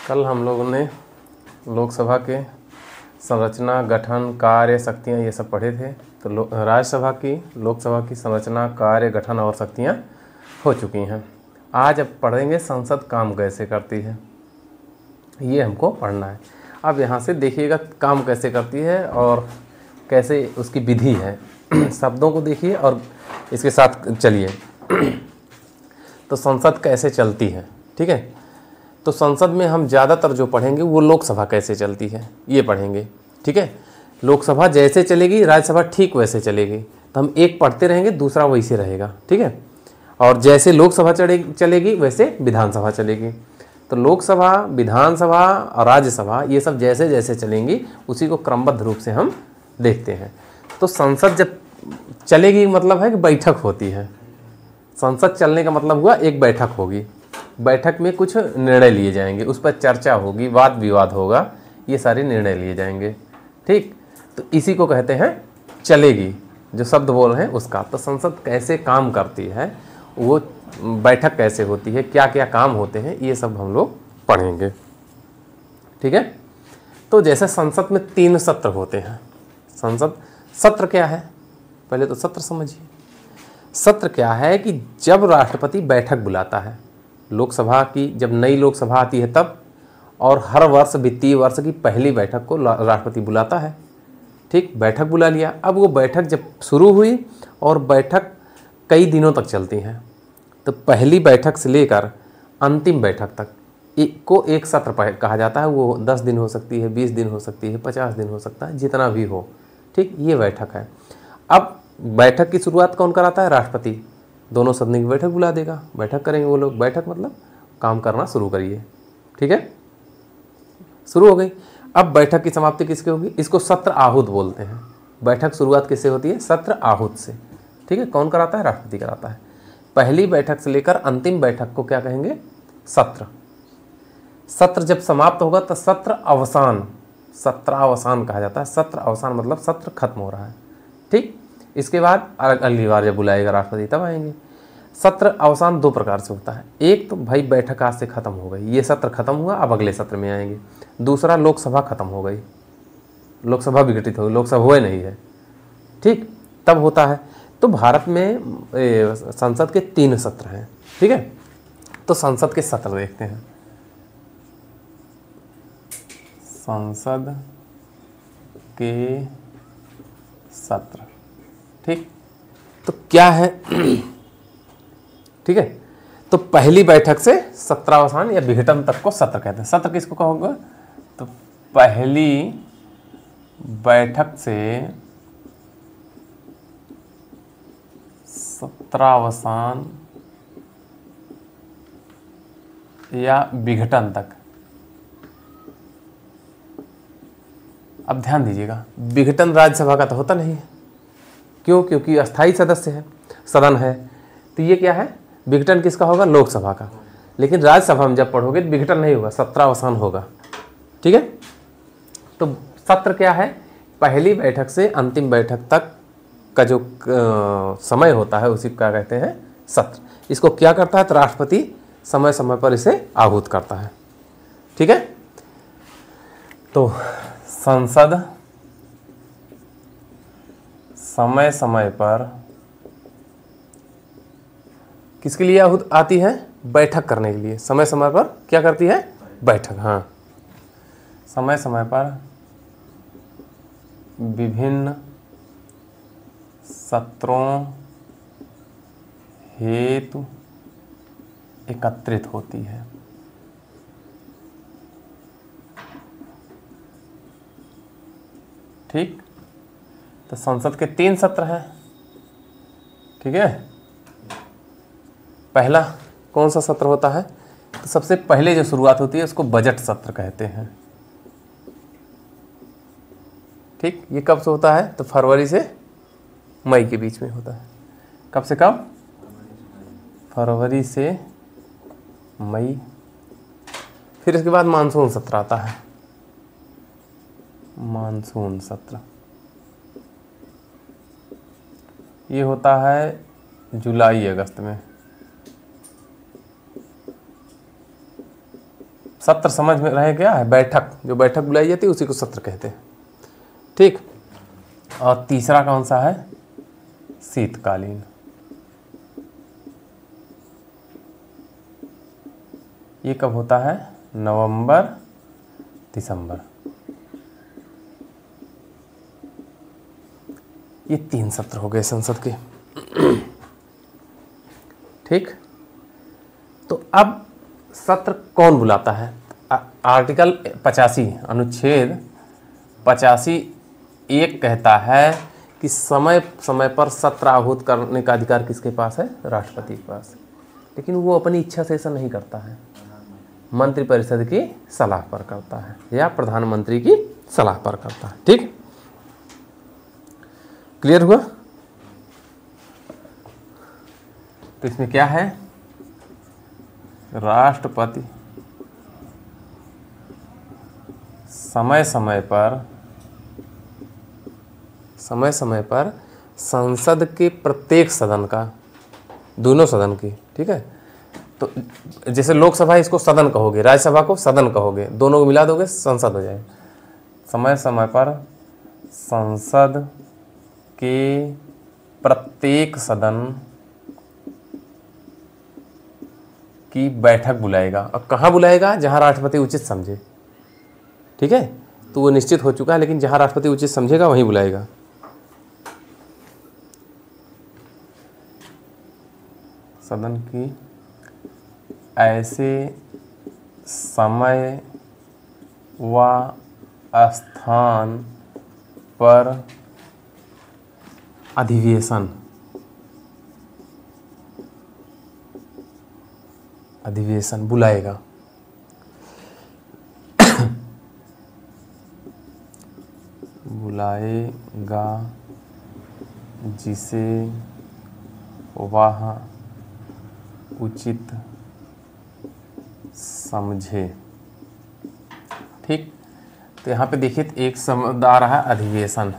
कल हम लोगों ने लोकसभा के संरचना, गठन, कार्य, शक्तियाँ ये सब पढ़े थे। तो राज्यसभा की, लोकसभा की संरचना, कार्य, गठन और शक्तियाँ हो चुकी हैं। आज अब पढ़ेंगे संसद काम कैसे करती है, ये हमको पढ़ना है। अब यहाँ से देखिएगा काम कैसे करती है और कैसे उसकी विधि है। शब्दों को देखिए और इसके साथ चलिए। तो संसद कैसे चलती है, ठीक है। तो संसद में हम ज़्यादातर जो पढ़ेंगे वो लोकसभा कैसे चलती है ये पढ़ेंगे, ठीक है। लोकसभा जैसे चलेगी राज्यसभा ठीक वैसे चलेगी। तो हम एक पढ़ते रहेंगे, दूसरा वैसे रहेगा, ठीक है। और जैसे लोकसभा चलेगी वैसे विधानसभा चलेगी। तो लोकसभा, विधानसभा और राज्यसभा ये सब जैसे जैसे चलेंगी उसी को क्रमबद्ध रूप से हम देखते हैं। तो संसद जब चलेगी मतलब है कि बैठक होती है। संसद चलने का मतलब हुआ एक बैठक होगी, बैठक में कुछ निर्णय लिए जाएंगे, उस पर चर्चा होगी, वाद विवाद होगा, ये सारे निर्णय लिए जाएंगे, ठीक। तो इसी को कहते हैं चलेगी, जो शब्द बोल रहे हैं उसका। तो संसद कैसे काम करती है, वो बैठक कैसे होती है, क्या क्या काम होते हैं, ये सब हम लोग पढ़ेंगे, ठीक है। तो जैसे संसद में 3 सत्र होते हैं। संसद सत्र क्या है, पहले तो सत्र समझिए। सत्र क्या है कि जब राष्ट्रपति बैठक बुलाता है, लोकसभा की जब नई लोकसभा आती है तब, और हर वर्ष वित्तीय वर्ष की पहली बैठक को राष्ट्रपति बुलाता है, ठीक। बैठक बुला लिया। अब वो बैठक जब शुरू हुई और बैठक कई दिनों तक चलती हैं, तो पहली बैठक से लेकर अंतिम बैठक तक को एक सत्र कहा जाता है। वो 10 दिन हो सकती है, 20 दिन हो सकती है, 50 दिन हो सकता है, जितना भी हो, ठीक। ये बैठक है। अब बैठक की शुरुआत कौन कराता है, राष्ट्रपति। दोनों सदन की बैठक बुला देगा, बैठक करेंगे वो लोग। बैठक मतलब काम करना शुरू करिए, ठीक है। शुरू हो गई। अब बैठक की समाप्ति किसके होगी, इसको सत्र आहूत बोलते हैं। बैठक शुरुआत किससे होती है, सत्र आहूत से, ठीक है। कौन कराता है, राष्ट्रपति कराता है। पहली बैठक से लेकर अंतिम बैठक को क्या कहेंगे, सत्र। सत्र जब समाप्त होगा तो सत्र अवसान, सत्रावसान कहा जाता है। सत्र अवसान मतलब सत्र खत्म हो रहा है, ठीक। इसके बाद अगली बार जब बुलाएगा राष्ट्रपति तब आएंगे। सत्र अवसान 2 प्रकार से होता है। एक तो भाई बैठक आज से खत्म हो गई, ये सत्र खत्म हुआ, अब अगले सत्र में आएंगे। दूसरा लोकसभा खत्म हो गई, लोकसभा विघटित हो गई, लोकसभा हुए नहीं है, ठीक, तब होता है। तो भारत में संसद के 3 सत्र हैं, ठीक है। तो संसद के सत्र देखते हैं। संसद के सत्र, ठीक। तो क्या है, ठीक है। तो पहली बैठक से सत्रावसान या विघटन तक को सत्र कहते हैं। सत्र किसको कहोगे, तो पहली बैठक से सत्रावसान या विघटन तक। अब ध्यान दीजिएगा, विघटन राज्यसभा का तो होता नहीं है, क्यों, क्योंकि अस्थायी सदस्य है, सदन है। तो ये क्या है, विघटन किसका होगा, लोकसभा का। लेकिन राज्यसभा में जब पढ़ोगे तो विघटन नहीं होगा, सत्रावसान होगा, ठीक है। तो सत्र क्या है, पहली बैठक से अंतिम बैठक तक का जो समय होता है उसी को क्या कहते हैं, सत्र। इसको क्या करता है, तो राष्ट्रपति समय समय पर इसे आहूत करता है, ठीक है। तो संसद समय समय पर किसके लिए आती है, बैठक करने के लिए। समय समय पर क्या करती है, बैठक, हाँ। समय समय पर विभिन्न सत्रों हेतु एकत्रित होती है, ठीक। तो संसद के 3 सत्र हैं, ठीक है। पहला कौन सा सत्र होता है, तो सबसे पहले जो शुरुआत होती है उसको बजट सत्र कहते हैं, ठीक। ये कब से होता है, तो फरवरी से मई के बीच में होता है। कब से कब, फरवरी से मई। फिर इसके बाद मानसून सत्र आता है, मानसून सत्र। ये होता है जुलाई अगस्त में। सत्र समझ में रहे क्या है? बैठक, जो बैठक बुलाई जाती है उसी को सत्र कहते हैं। ठीक। और तीसरा कौन सा है? शीतकालीन। ये कब होता है? नवंबर दिसंबर। ये 3 सत्र हो गए संसद के। ठीक। तो अब सत्र कौन बुलाता है? आर्टिकल 85 अनुच्छेद 85 एक कहता है कि समय समय पर सत्र आहूत करने का अधिकार किसके पास है? राष्ट्रपति के पास। लेकिन वो अपनी इच्छा से ऐसा नहीं करता है, मंत्रिपरिषद की सलाह पर करता है या प्रधानमंत्री की सलाह पर करता है। ठीक, क्लियर हुआ? तो इसमें क्या है? राष्ट्रपति समय समय पर संसद के प्रत्येक सदन का, दोनों सदन की, ठीक है, तो जैसे लोकसभा इसको सदन कहोगे, राज्यसभा को सदन कहोगे, दोनों को मिला दोगे संसद हो जाए। समय समय पर संसद के प्रत्येक सदन की बैठक बुलाएगा। और कहाँ बुलाएगा? जहाँ राष्ट्रपति उचित समझे। ठीक है, तो वो निश्चित हो चुका है, लेकिन जहाँ राष्ट्रपति उचित समझेगा वहीं बुलाएगा। सदन की ऐसे समय व स्थान पर अधिवेशन बुलाएगा। बुलाएगा जिसे वह उचित समझे। ठीक, तो यहाँ पे देखिए एक शब्द आ रहा है अधिवेशन।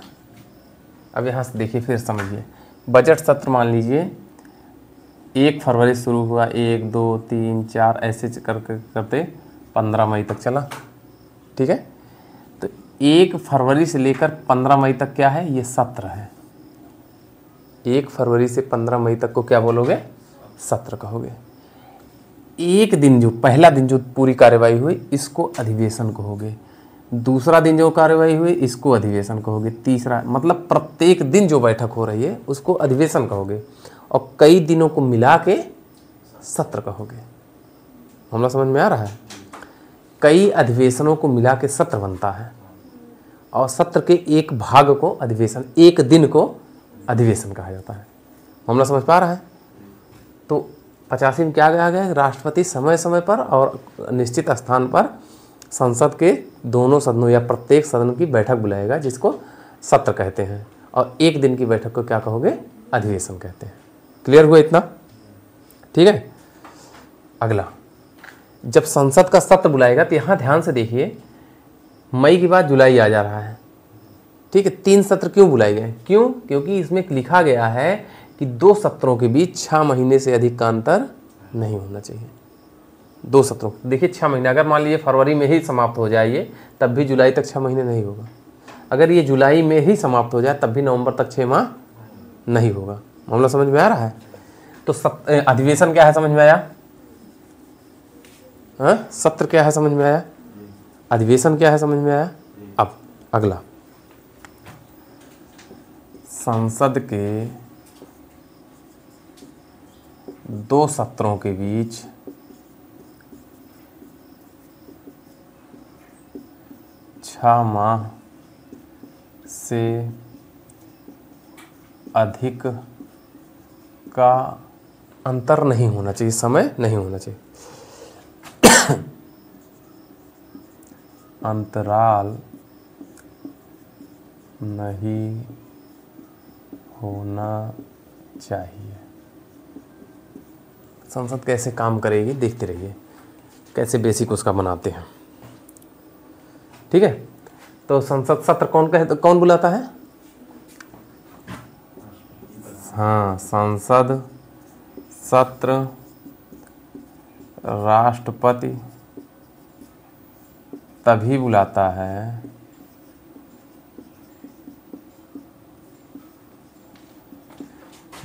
अब यहाँ से देखिए फिर समझिए। बजट सत्र मान लीजिए 1 फरवरी शुरू हुआ, 1 2 3 4 ऐसे करते 15 मई तक चला। ठीक है, तो 1 फरवरी से लेकर 15 मई तक क्या है? ये सत्र है। 1 फरवरी से 15 मई तक को क्या बोलोगे? सत्र कहोगे। एक दिन जो पहला दिन जो पूरी कार्यवाही हुई इसको अधिवेशन कहोगे। दूसरा दिन जो कार्यवाही हुई इसको अधिवेशन कहोगे। तीसरा, मतलब प्रत्येक दिन जो बैठक हो रही है उसको अधिवेशन कहोगे। और कई दिनों को मिला के सत्र कहोगे। मामला समझ में आ रहा है? कई अधिवेशनों को मिला के सत्र बनता है और सत्र के एक भाग को अधिवेशन, एक दिन को अधिवेशन कहा जाता है। मामला समझ पा रहा है? तो 85 में क्या आ गया? राष्ट्रपति समय समय पर और निश्चित स्थान पर संसद के दोनों सदनों या प्रत्येक सदन की बैठक बुलाएगा, जिसको सत्र कहते हैं। और एक दिन की बैठक को क्या कहोगे? अधिवेशन कहते हैं। क्लियर हुआ इतना? ठीक है। अगला, जब संसद का सत्र बुलाएगा तो यहाँ ध्यान से देखिए, मई के बाद जुलाई आ जा रहा है। ठीक है, 3 सत्र क्यों बुलाए गए? क्यों? क्योंकि इसमें लिखा गया है कि 2 सत्रों के बीच 6 महीने से अधिक का अंतर नहीं होना चाहिए। 2 सत्रों, देखिए 6 महीने, अगर मान लीजिए फरवरी में ही समाप्त हो जाए ये, तब भी जुलाई तक 6 महीने नहीं होगा। अगर ये जुलाई में ही समाप्त हो जाए तब भी नवंबर तक 6 माह नहीं होगा। मामला समझ में आ रहा है? तो अधिवेशन क्या है समझ में आया? हाँ, सत्र क्या है समझ में आया? अधिवेशन क्या है समझ में आया? अब अगला, संसद के 2 सत्रों के बीच 6 माह से अधिक का अंतर नहीं होना चाहिए, समय नहीं होना चाहिए। अंतराल नहीं होना चाहिए। संसद कैसे काम करेगी देखते रहिए, कैसे बेसिक उसका बनाते हैं। ठीक है, तो संसद सत्र कौन बुलाता है? हाँ, संसद सत्र राष्ट्रपति तभी बुलाता है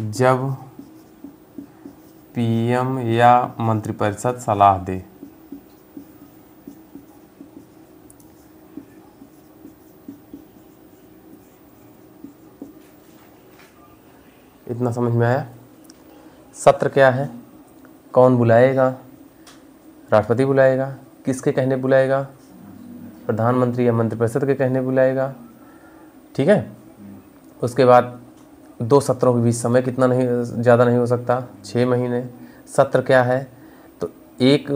जब पीएम या मंत्रिपरिषद सलाह दे। इतना समझ में आया? सत्र क्या है, कौन बुलाएगा, राष्ट्रपति बुलाएगा, किसके कहने बुलाएगा, प्रधानमंत्री या मंत्रिपरिषद के कहने बुलाएगा। ठीक है, उसके बाद 2 सत्रों के बीच समय कितना नहीं, ज़्यादा नहीं हो सकता, 6 महीने। सत्र क्या है, तो एक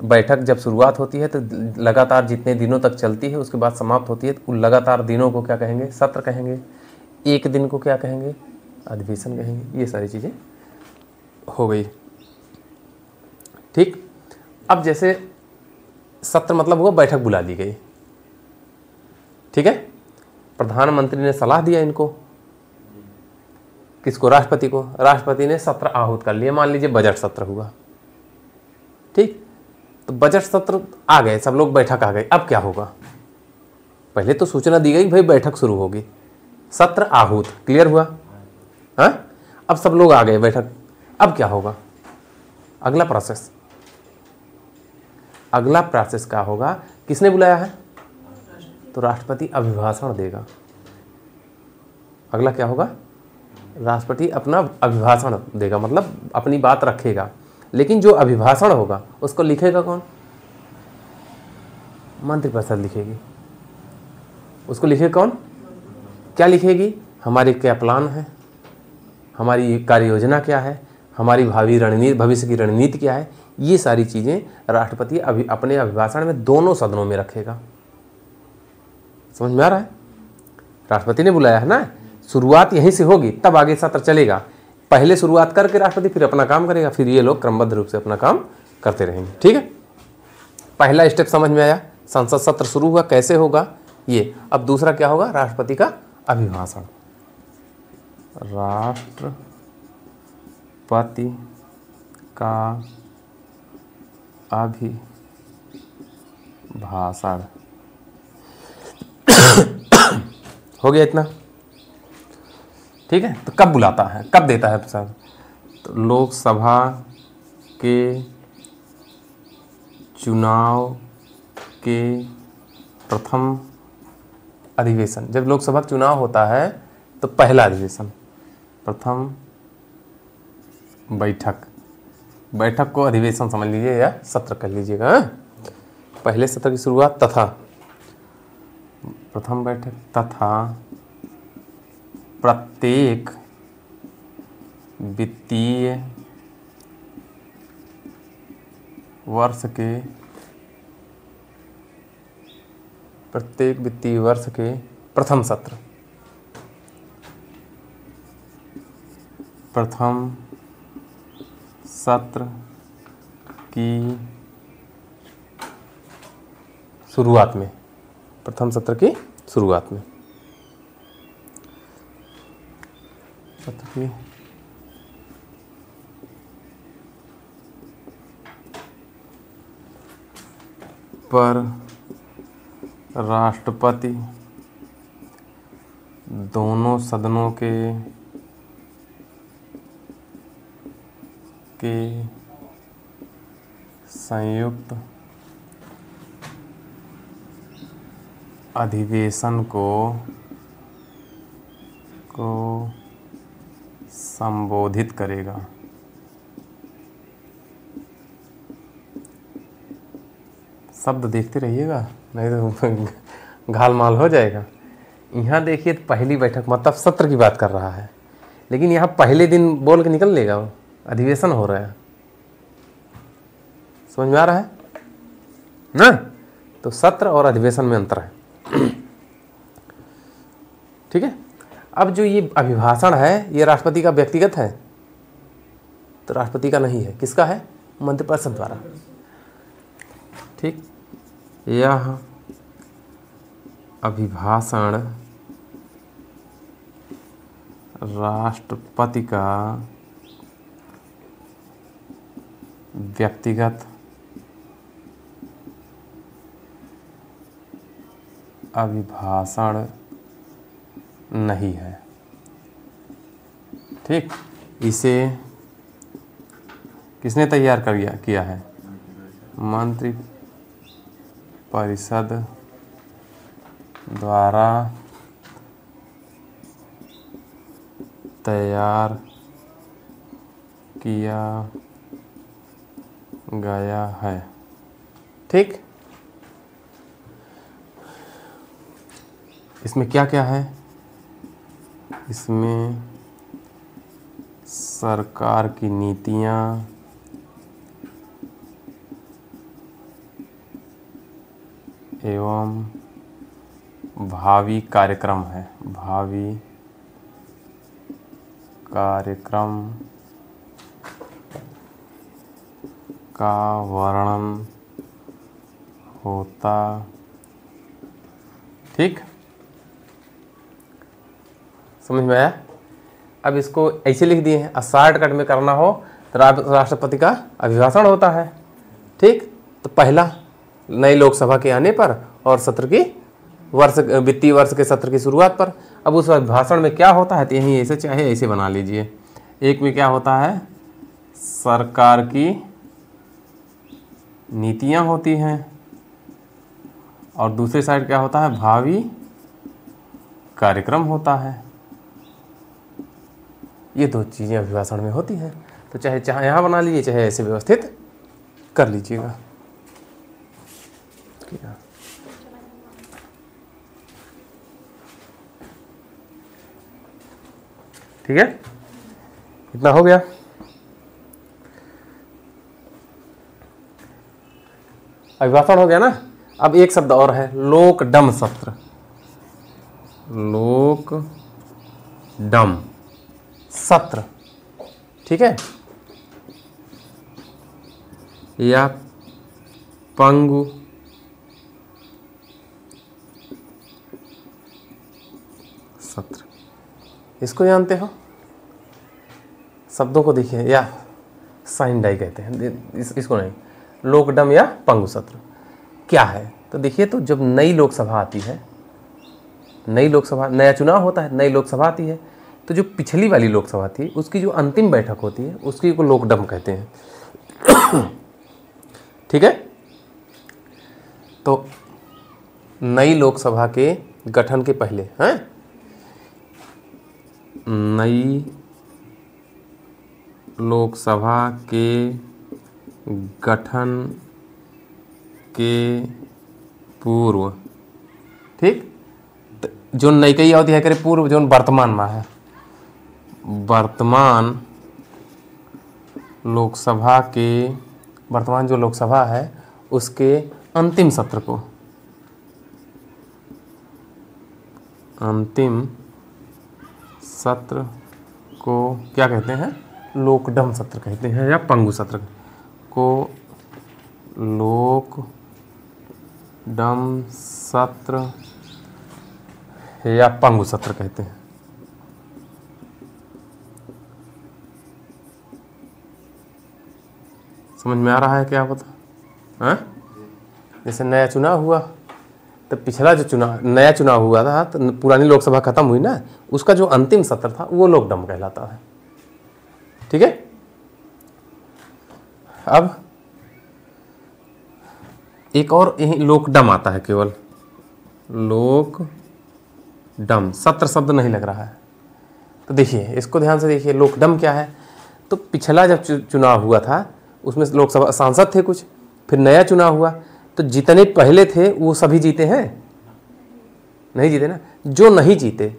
बैठक जब शुरुआत होती है तो लगातार जितने दिनों तक चलती है, उसके बाद समाप्त होती है, तो लगातार दिनों को क्या कहेंगे, सत्र कहेंगे। एक दिन को क्या कहेंगे, अधिवेशन कहेंगे। ये सारी चीज़ें हो गई। ठीक, अब जैसे सत्र मतलब हुआ बैठक बुला ली गई। ठीक है, प्रधानमंत्री ने सलाह दिया इनको, किसको, राष्ट्रपति को। राष्ट्रपति ने सत्र आहूत कर लिया, मान लीजिए बजट सत्र हुआ। ठीक, तो बजट सत्र आ गए, सब लोग बैठक आ गए। अब क्या होगा, पहले तो सूचना दी गई भाई बैठक शुरू होगी, सत्र आहूत, क्लियर हुआ। हाँ, अब सब लोग आ गए बैठक, अब क्या होगा, अगला प्रोसेस। अगला प्रोसेस क्या होगा, किसने बुलाया है, तो राष्ट्रपति अभिभाषण देगा। अगला क्या होगा, राष्ट्रपति अपना अभिभाषण देगा, मतलब अपनी बात रखेगा। लेकिन जो अभिभाषण होगा उसको लिखेगा कौन, मंत्रिपरिषद लिखेगी। उसको लिखेगा कौन, क्या लिखेगी, हमारी क्या प्लान है, हमारी कार्य योजना क्या है, हमारी भविष्य की रणनीति क्या है। ये सारी चीज़ें राष्ट्रपति अपने अभिभाषण में दोनों सदनों में रखेगा। समझ में आ रहा है? राष्ट्रपति ने बुलाया है ना, शुरुआत यहीं से होगी, तब आगे सत्र चलेगा। पहले शुरुआत करके राष्ट्रपति फिर अपना काम करेगा, फिर ये लोग क्रमबद्ध रूप से अपना काम करते रहेंगे। ठीक है, पहला स्टेप समझ में आया, संसद सत्र शुरू हुआ, कैसे होगा ये। अब दूसरा क्या होगा, राष्ट्रपति का अभिभाषण। राष्ट्रपति का अभिभाषण हो गया इतना। ठीक है, तो कब बुलाता है, कब देता है प्रसाद, तो लोकसभा के चुनाव के प्रथम अधिवेशन, जब लोकसभा चुनाव होता है तो पहला अधिवेशन, प्रथम बैठक, बैठक को अधिवेशन समझ लीजिए या सत्र कर लीजिएगा। पहले सत्र की शुरुआत, तथा प्रथम बैठक, तथा प्रत्येक वित्तीय वर्ष के प्रथम सत्र, प्रथम सत्र की शुरुआत में, प्रथम सत्र की शुरुआत में, सत्र की पर राष्ट्रपति दोनों सदनों के संयुक्त अधिवेशन को संबोधित करेगा। शब्द देखते रहिएगा, नहीं तो घाल माल हो जाएगा। यहाँ देखिए तो पहली बैठक मतलब सत्र की बात कर रहा है, लेकिन यहाँ पहले दिन बोल के निकल लेगा, वो अधिवेशन हो रहा है। समझ में आ रहा है ना? तो सत्र और अधिवेशन में अंतर है। ठीक है, अब जो ये अभिभाषण है ये राष्ट्रपति का व्यक्तिगत है, तो राष्ट्रपति का नहीं है, किसका है? मंत्रिपरिषद द्वारा। ठीक, यह अभिभाषण राष्ट्रपति का व्यक्तिगत अभिभाषण नहीं है। ठीक, इसे किसने तैयार किया है? मंत्रि परिषद द्वारा तैयार किया गया है। ठीक, इसमें क्या क्या है? इसमें सरकार की नीतियाँ, एवं भावी कार्यक्रम है। भावी कार्यक्रम का वर्णन होता। ठीक, समझ में आया? अब इसको ऐसे लिख दिए हैं, शॉर्टकट में करना हो तो राष्ट्रपति का अभिभाषण होता है। ठीक, तो पहला नई लोकसभा के आने पर और सत्र की वित्तीय वर्ष के सत्र की शुरुआत पर। अब उस भाषण में क्या होता है तो यहीं ऐसे चाहे ऐसे बना लीजिए। एक में क्या होता है? सरकार की नीतियां होती हैं, और दूसरी साइड क्या होता है? भावी कार्यक्रम होता है। ये दो चीज़ें अभिभाषण में होती हैं। तो चाहे यहाँ बना लीजिए, चाहे ऐसे व्यवस्थित कर लीजिएगा। ठीक है, इतना हो गया। अभिभाषण हो गया ना। अब एक शब्द और है, लोकडम सत्र। लोकडम सत्र, ठीक है, या पंगु सत्र, इसको जानते हो? शब्दों को देखिए, या साइन डाई कहते हैं इसको नहीं। लोकडम या पंगु सत्र क्या है? तो देखिए, तो जब नई लोकसभा आती है, नई लोकसभा, नया चुनाव होता है, नई लोकसभा आती है, तो जो पिछली वाली लोकसभा थी उसकी जो अंतिम बैठक होती है उसकी को लोकडम कहते हैं। ठीक है, तो नई लोकसभा के गठन के पहले हैं, नई लोकसभा के गठन के पूर्व, ठीक, जो नई कही होती है करे पूर्व, जो वर्तमान में है, वर्तमान लोकसभा के, वर्तमान जो लोकसभा है उसके अंतिम सत्र को, अंतिम सत्र को क्या कहते हैं? लोकडम सत्र कहते हैं, या पंगु सत्र को लोकडम सत्र या पंगु सत्र कहते हैं। समझ में आ रहा है क्या पता? हाँ, जैसे नया चुनाव हुआ तो पिछला जो नया चुनाव हुआ था तो पुरानी लोकसभा खत्म हुई ना, उसका जो अंतिम सत्र था वो लोकडम कहलाता है। ठीक है, अब एक और यही लोकडम आता है, केवल लोकडम, सत्र शब्द नहीं लग रहा है। तो देखिए, इसको ध्यान से देखिए, लोकडम क्या है? तो पिछला जब चुनाव हुआ था उसमें लोकसभा सांसद थे कुछ, फिर नया चुनाव हुआ तो जितने पहले थे वो सभी जीते हैं? नहीं जीते ना। जो नहीं जीते,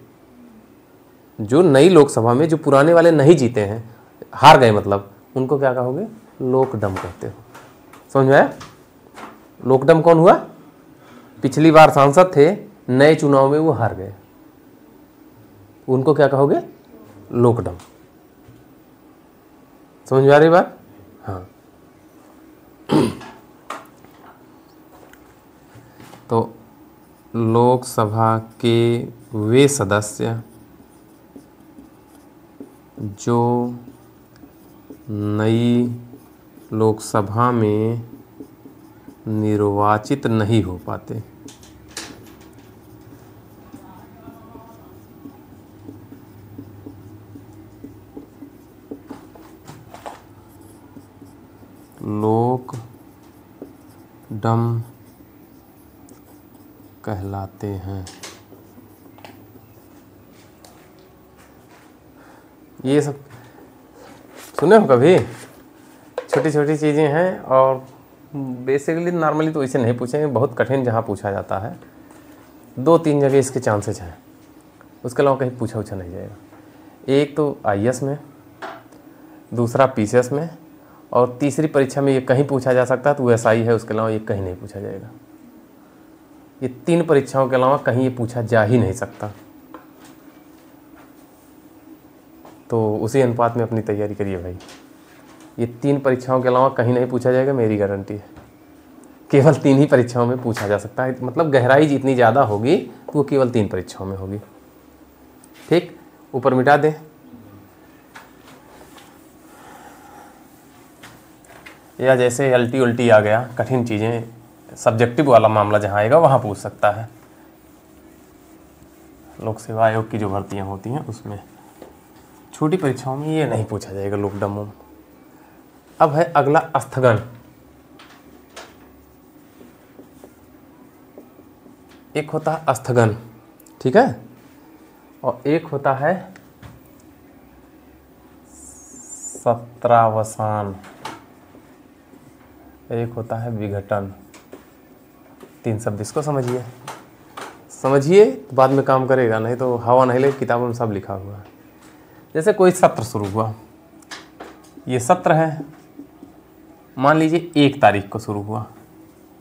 जो नई लोकसभा में जो पुराने वाले नहीं जीते हैं, हार गए मतलब, उनको क्या कहोगे? लोकडम कहते हो। समझ में आया? लोकडम कौन हुआ? पिछली बार सांसद थे, नए चुनाव में वो हार गए, उनको क्या कहोगे? लोकडम। समझ में आ रही बात? हाँ। तो लोकसभा के वे सदस्य जो नई लोकसभा में निर्वाचित नहीं हो पाते, लोक डम कहलाते हैं। ये सब सुने हो कभी? छोटी छोटी चीज़ें हैं और बेसिकली नॉर्मली तो इसे नहीं पूछेंगे, बहुत कठिन जहाँ पूछा जाता है 2-3 जगह इसके चांसेस हैं, उसके अलावा कहीं पूछा उछा नहीं जाएगा। एक तो IAS में, दूसरा PCS में, और तीसरी परीक्षा में ये कहीं पूछा जा सकता है तो वो SI है, उसके अलावा ये कहीं नहीं पूछा जाएगा। ये 3 परीक्षाओं के अलावा कहीं ये पूछा जा ही नहीं सकता। तो उसी अनुपात में अपनी तैयारी करिए भाई। ये 3 परीक्षाओं के अलावा कहीं नहीं पूछा जाएगा, मेरी गारंटी है। केवल 3 ही परीक्षाओं में पूछा जा सकता है, मतलब गहराई जितनी ज़्यादा होगी तो वो केवल 3 परीक्षाओं में होगी। ठीक, ऊपर मिटा दें। या जैसे LT उल्टी आ गया, कठिन चीज़ें, सब्जेक्टिव वाला मामला जहाँ आएगा वहाँ पूछ सकता है। लोक सेवा आयोग की जो भर्तियाँ होती हैं उसमें, छोटी परीक्षाओं में ये नहीं पूछा जाएगा लोक डम। अब है अगला स्थगन। एक होता है स्थगन, ठीक है, और एक होता है सत्रावसान, एक होता है विघटन। 3 शब्द इसको समझिए, तो बाद में काम करेगा, नहीं तो हवा नहीं लगे। किताबों में सब लिखा हुआ है। जैसे कोई सत्र शुरू हुआ, ये सत्र है, मान लीजिए 1 तारीख को शुरू हुआ।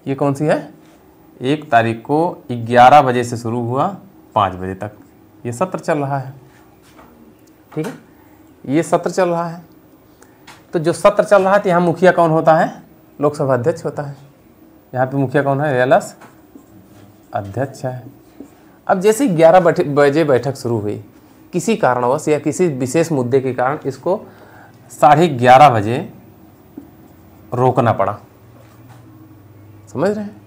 ये कौन सी है? 1 तारीख को 11 बजे से शुरू हुआ 5 बजे तक ये सत्र चल रहा है। ठीक है, ये सत्र चल रहा है। तो जो सत्र चल रहा है तो यहाँ मुखिया कौन होता है? लोकसभा अध्यक्ष होता है। यहाँ पे मुखिया कौन है? एलएस अध्यक्ष है। अब जैसे 11 बजे बैठक शुरू हुई, किसी कारणवश या किसी विशेष मुद्दे के कारण इसको 11:30 बजे रोकना पड़ा। समझ रहे हैं?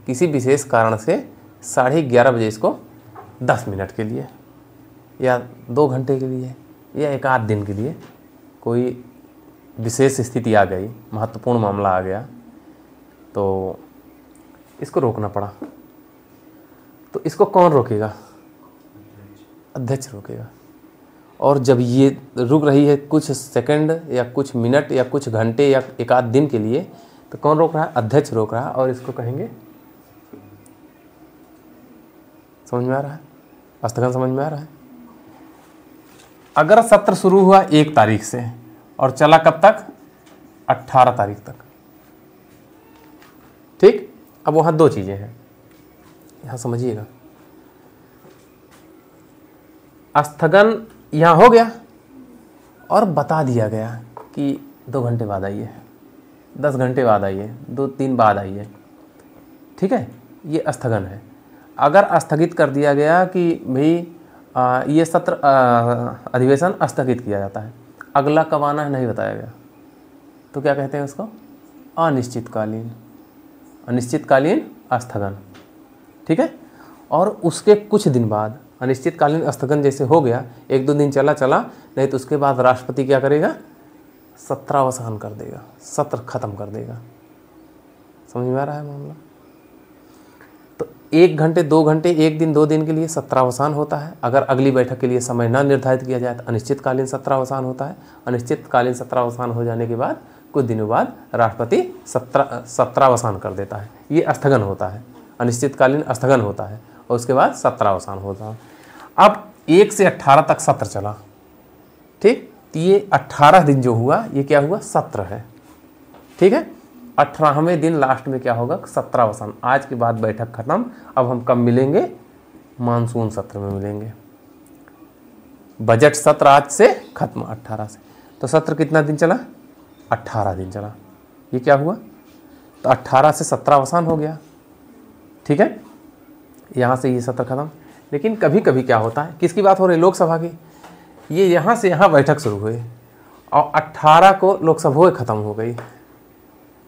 किसी विशेष कारण से 11:30 बजे इसको 10 मिनट के लिए या 2 घंटे के लिए या 1 आध दिन के लिए कोई विशेष स्थिति आ गई, महत्वपूर्ण मामला आ गया, तो इसको रोकना पड़ा। तो इसको कौन रोकेगा? अध्यक्ष रोकेगा। और जब ये रुक रही है कुछ सेकंड या कुछ मिनट या कुछ घंटे या 1 आध दिन के लिए, तो कौन रोक रहा है? अध्यक्ष रोक रहा है। और इसको कहेंगे, समझ में आ रहा है? स्थगन समझ में आ रहा है? अगर सत्र शुरू हुआ 1 तारीख से और चला कब तक? 18 तारीख तक। ठीक, अब वहां 2 चीजें हैं, यहां समझिएगा। स्थगन यहां हो गया और बता दिया गया कि 2 घंटे बाद आइए, 10 घंटे बाद आइए, 2-3 बाद आइए। ठीक है, ये स्थगन है। अगर स्थगित कर दिया गया कि भाई ये सत्र अधिवेशन स्थगित किया जाता है, अगला कब आना है नहीं बताया गया, तो क्या कहते हैं उसको? अनिश्चितकालीन, अनिश्चितकालीन स्थगन। ठीक है, और उसके कुछ दिन बाद अनिश्चितकालीन स्थगन जैसे हो गया, 1-2 दिन चला, नहीं तो उसके बाद राष्ट्रपति क्या करेगा? सत्रावसान कर देगा, सत्र खत्म कर देगा। समझ में आ रहा है मामला? तो 1 घंटे 2 घंटे 1 दिन 2 दिन के लिए सत्रावसान होता है। अगर अगली बैठक के लिए समय न निर्धारित किया जाए तो अनिश्चितकालीन सत्रावसान होता है। अनिश्चितकालीन सत्रावसान हो जाने के बाद कुछ दिनों बाद राष्ट्रपति सत्रावसान कर देता है। ये स्थगन होता है, अनिश्चितकालीन स्थगन होता है, और उसके बाद सत्रावसान होता है। अब 1 से 18 तक सत्र चला। ठीक, ये 18 दिन जो हुआ ये क्या हुआ? सत्र है। ठीक है, 18वें दिन लास्ट में क्या होगा? सत्रावसान। आज के बाद बैठक खत्म। अब हम कब मिलेंगे? मानसून सत्र में मिलेंगे। बजट सत्र आज से खत्म, 18 से। तो सत्र कितना दिन चला? 18 दिन चला। ये क्या हुआ? तो 18 से सत्रावसान हो गया। ठीक है, यहाँ से ये सत्र खत्म। लेकिन कभी कभी क्या होता है, किसकी बात हो रही है? लोकसभा की। ये यहाँ से यहाँ बैठक शुरू हुई और 18 को लोकसभा खत्म हो गई।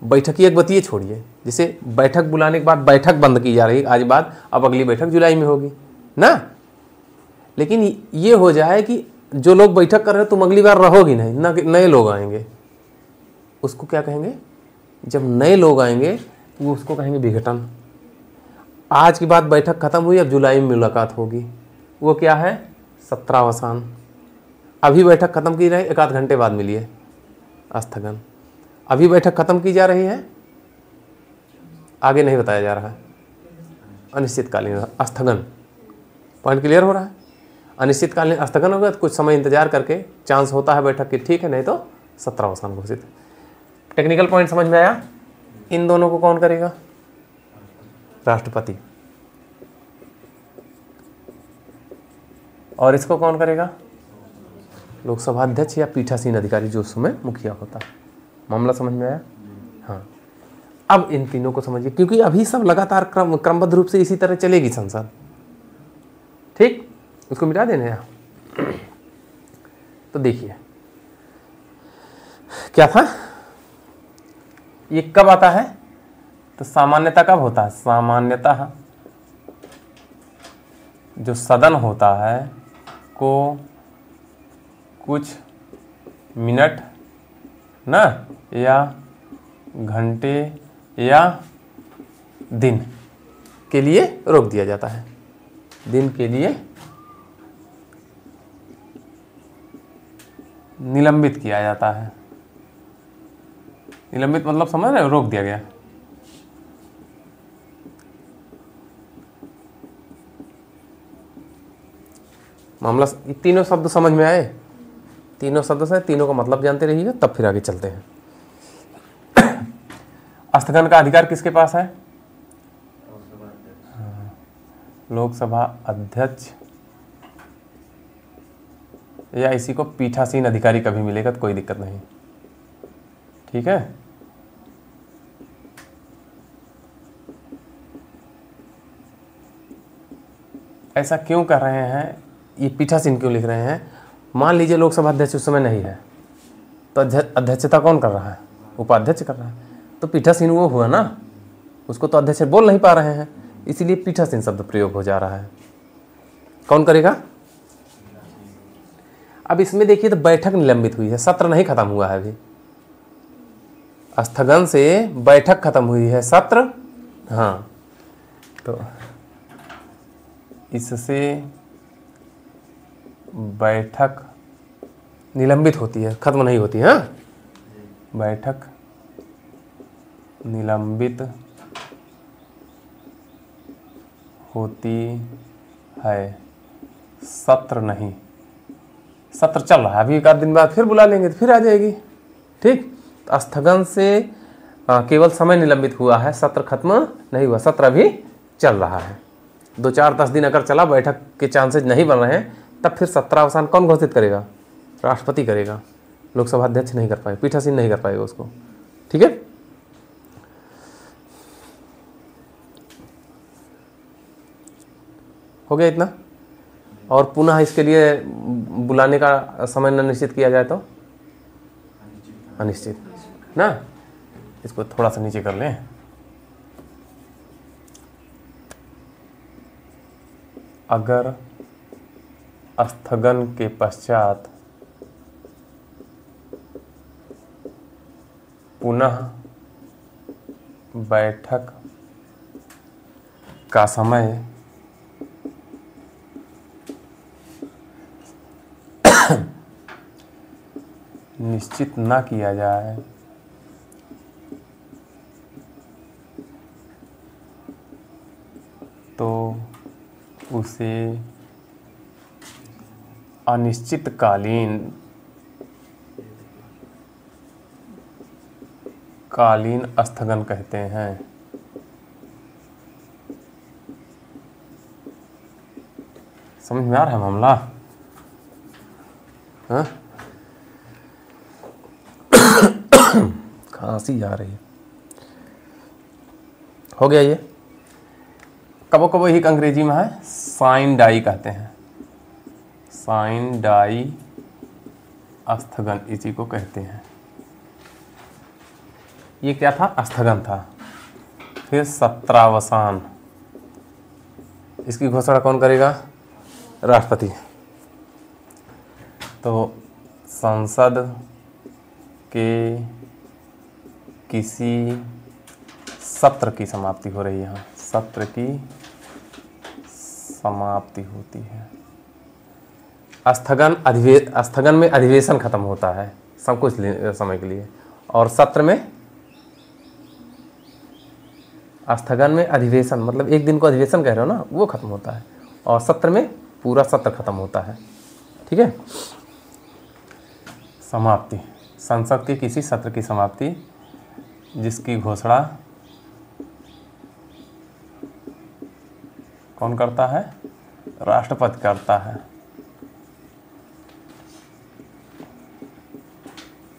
बैठक की एक बतिये छोड़िए, जैसे बैठक बुलाने के बाद बैठक बंद की जा रही आज बाद, अब अगली बैठक जुलाई में होगी ना। लेकिन ये हो जाए कि जो लोग बैठक कर रहे हैं तुम अगली बार रहोगी नहीं, नए लोग आएंगे, उसको क्या कहेंगे? जब नए लोग आएंगे वो उसको कहेंगे विघटन। आज की बात बैठक खत्म हुई, अब जुलाई में मुलाकात होगी, वो क्या है? सत्रावसान। अभी बैठक खत्म की रही, एक आध घंटे बाद मिलिए, स्थगन। अभी बैठक खत्म की जा रही है, आगे नहीं बताया जा रहा है, अनिश्चितकालीन स्थगन। पॉइंट क्लियर हो रहा है? अनिश्चितकालीन स्थगन होगा तो कुछ समय इंतजार करके चांस होता है बैठक की, ठीक है, नहीं तो सत्रावसान घोषित। टेक्निकल पॉइंट समझ में आया? इन दोनों को कौन करेगा? राष्ट्रपति। और इसको कौन करेगा? लोकसभा अध्यक्ष या पीठासीन अधिकारी, जो उस समय मुखिया होता है। मामला समझ में आया? हाँ। अब इन तीनों को समझिए, क्योंकि अभी सब लगातार क्रमबद्ध रूप से इसी तरह चलेगी संसद। ठीक, उसको मिटा देना है। तो देखिए क्या था, ये कब आता है? तो सामान्यतः कब होता है? सामान्यतः जो सदन होता है को कुछ मिनट ना, या घंटे या दिन के लिए रोक दिया जाता है। दिन के लिए निलंबित किया जाता है। निलंबित मतलब समझ रहे हो? रोक दिया गया। मामला, ये तीनों शब्द समझ में आए? तीनों शब्द से तीनों का मतलब जानते रहिएगा, तब फिर आगे चलते हैं। स्थगन का अधिकार किसके पास है? लोकसभा अध्यक्ष, या इसी को पीठासीन अधिकारी कभी मिलेगा तो कोई दिक्कत नहीं, ठीक है। ऐसा क्यों कर रहे हैं, ये पीठासीन क्यों लिख रहे हैं? मान लीजिए लोकसभा अध्यक्ष उस समय नहीं है, तो अध्यक्षता कौन कर रहा है? उपाध्यक्ष कर रहा है, तो पीठासीन वो हुआ ना, उसको तो अध्यक्ष बोल नहीं पा रहे हैं, इसीलिए पीठासीन शब्द प्रयोग हो जा रहा है। कौन करेगा? अब इसमें देखिए तो बैठक निलंबित हुई है, सत्र नहीं खत्म हुआ है अभी। स्थगन से बैठक खत्म हुई है, सत्र, हाँ, तो इससे बैठक निलंबित होती है, खत्म नहीं होती है। बैठक निलंबित होती है, सत्र नहीं। सत्र चल रहा है, अभी एक आध दिन बाद फिर बुला लेंगे तो फिर आ जाएगी, ठीक। तो स्थगन से केवल समय निलंबित हुआ है, सत्र खत्म नहीं हुआ, सत्र अभी चल रहा है। 2-4-10 दिन अगर चला, बैठक के चांसेस नहीं बन रहे हैं, तब फिर सत्रावसान कौन घोषित करेगा? राष्ट्रपति करेगा, लोकसभा अध्यक्ष नहीं कर पाएगा, पीठासीन नहीं कर पाएगा उसको, ठीक है। हो गया इतना? और पुनः इसके लिए बुलाने का समय न निश्चित किया जाए तो अनिश्चित ना। इसको थोड़ा सा नीचे कर लें। अगर स्थगन के पश्चात पुनः बैठक का समय निश्चित ना किया जाए तो उसे अनिश्चितकालीन स्थगन कहते हैं। समझ में आ रहा है मामला? हाँ, खांसी आ रही है। हो गया ये। कबो कबो ही अंग्रेजी में है, साइन डाई कहते हैं, साइन डाई स्थगन इसी को कहते हैं। ये क्या था? स्थगन था। फिर सत्रावसान, इसकी घोषणा कौन करेगा? राष्ट्रपति। तो संसद किसी सत्र की समाप्ति हो रही है, यहाँ सत्र की समाप्ति होती है। स्थगन में अधिवेशन खत्म होता है सब कुछ समय के लिए, और सत्र में स्थगन में अधिवेशन मतलब एक दिन को अधिवेशन कह रहे हो ना, वो खत्म होता है, और सत्र में पूरा सत्र खत्म होता है। ठीक है। समाप्ति, संसद के किसी सत्र की समाप्ति जिसकी घोषणा कौन करता है? राष्ट्रपति करता है।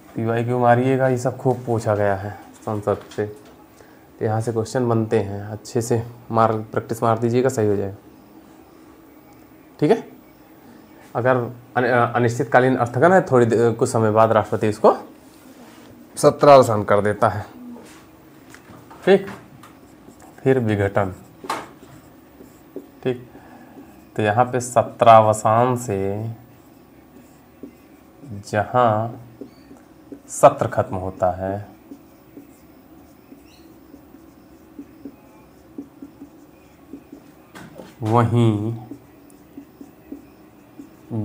पीवाई क्यों मारिएगा, ये सब खूब पूछा गया है संसद से, तो यहाँ से क्वेश्चन बनते हैं, अच्छे से प्रैक्टिस मार दीजिएगा, सही हो जाएगा। ठीक है। अगर अनिश्चितकालीन स्थगन है, कुछ समय बाद राष्ट्रपति इसको सत्रावसान कर देता है। ठीक। फिर विघटन। ठीक। तो यहाँ पे सत्रावसान से जहाँ सत्र खत्म होता है वहीं